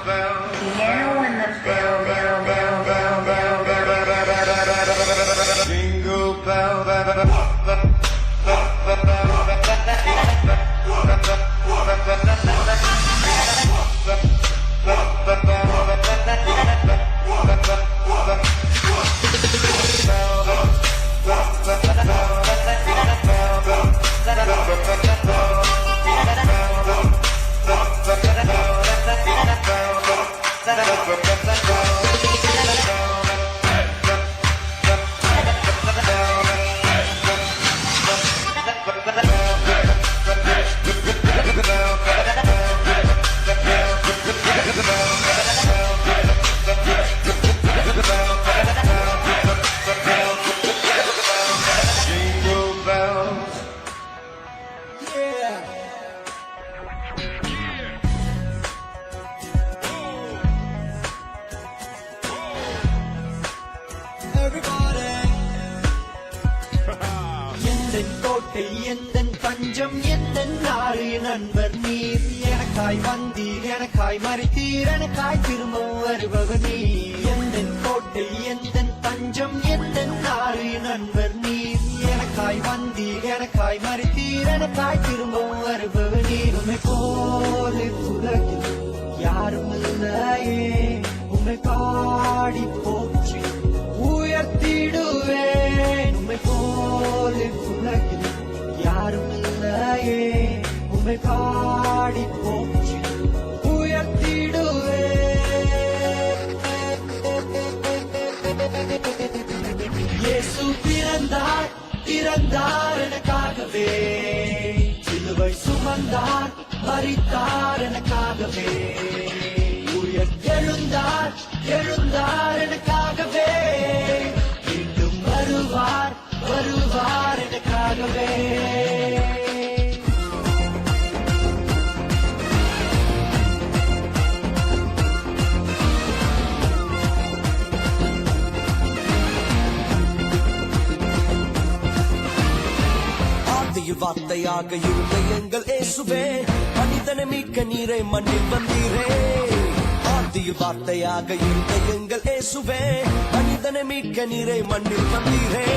Piano in the building. Jingle bell. எந்தன் பஞ்சம் எந்தன் நாடு நண்பர் நீர் எனக்காய் வந்தீர் எனக்காய் மறித்தீர் எனக்காய் திரும்ப வருபவர் நீர் எந்தன் கோட்டை எந்தன் பஞ்சம் எந்தன் நாடு நண்பர் நீர் எனக்காய் வந்தீர் எனக்காய் மறித்தீர் எனக்காய் திரும்ப வருபவர் நீர் உம்மை போல உலகில் யாரும் இல்லையே உம்மை பாடி போற்றி உயர்த்திடுவேன் உம்மை போல உலகில் யாரும் இல்லையே உம்மை பாடி போற்றி உயர்த்திடுவே இயேசு பிறந்தார் பிறந்தார் எனக்காகவே சிலுவை சுமந்தார் மரித்தார் எனக்காகவே எழுந்தார் எழுந்தார் எனக்காகவே மீண்டும் வருவார் வருவார் எனக்காகவே ஆதியில் வார்த்தையாக இருந்த எங்கள் இயேசுவே மனிதனை மீட்க நீரை மண்ணில் வந்தீரே ஆதியில் வார்த்தையாக இருந்த எங்கள் இயேசுவே மனிதனை மீட்க நீரை மண்ணில் வந்தீரே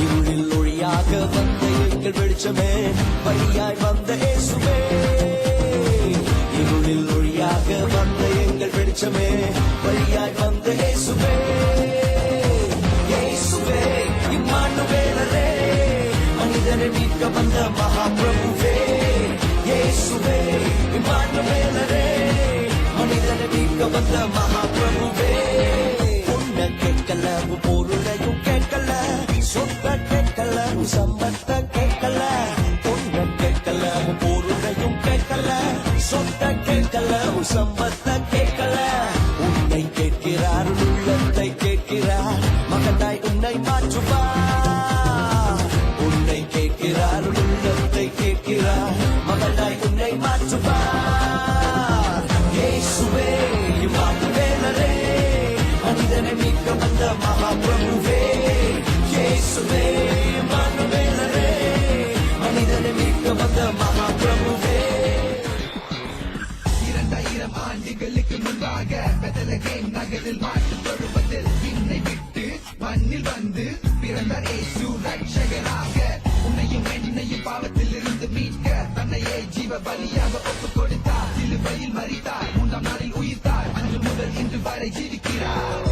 இருளில் ஒளியாக வந்த எங்கள் வெளிச்சமே வழியாய் வந்த இயேசுவே இருளில் ஒளியாக வந்த எங்கள் வெளிச்சமே வழியாய் வந்த இயேசுவே இயேசுவே இம்மானுவேலரே மனிதனை மீட்க வந்த மகாபிரபுவே இயேசுவே இம்மானுவேலரே மனிதனை மீட்க வந்த மகாபிரபுவே உன்னை கேட்கல பொருளையும் கேட்கல சொத்த கேட்கல சம்பத்த கேட்கல உன்னை கேட்கல பொருளையும் கேட்கல சொத்த கேட்கல சம்பத்த கேட்கல உன்னை கேட்கிறார் உள்ளத்தை கேட்கிறார் மகனாய் உன்னை மாற்றுவார் உன்னை கேட்கிறார் உள்ளத்தை கேட்கிறார் மகனாய் உன்னை மாற்றுவார் இயேசுவே இம்மானுவேலரே மனிதனை மீட்க வந்த மகாபிரபுவே இயேசுவே இம்மானுவேலரே மனிதனை மீட்க வந்த மகாபிரபுவே 2000 ஆண்டுகளுக்கு முன்பாக பெத்லகேம் நகரில் மாட்டு பருவத்தில் விண்ணை விட்டு மண்ணில் வந்து பிறந்தார் இயேசு ரட்சகராக உன்னையும் என்னையும் பாவத்தில் இருந்து மீட்க தன்னையே ஜீவ பலியாக ஒப்புக் கொடுத்தார் சிலுவையில் மரித்தார் 3ஆம் நாளில் உயிர்த்தார் அன்று முதல் இன்று வரை ஜீவிக்கிறார்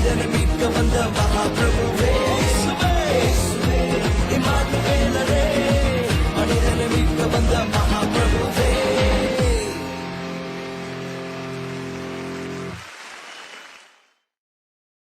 மனிதனை மீட்க வந்த மகாபிரபு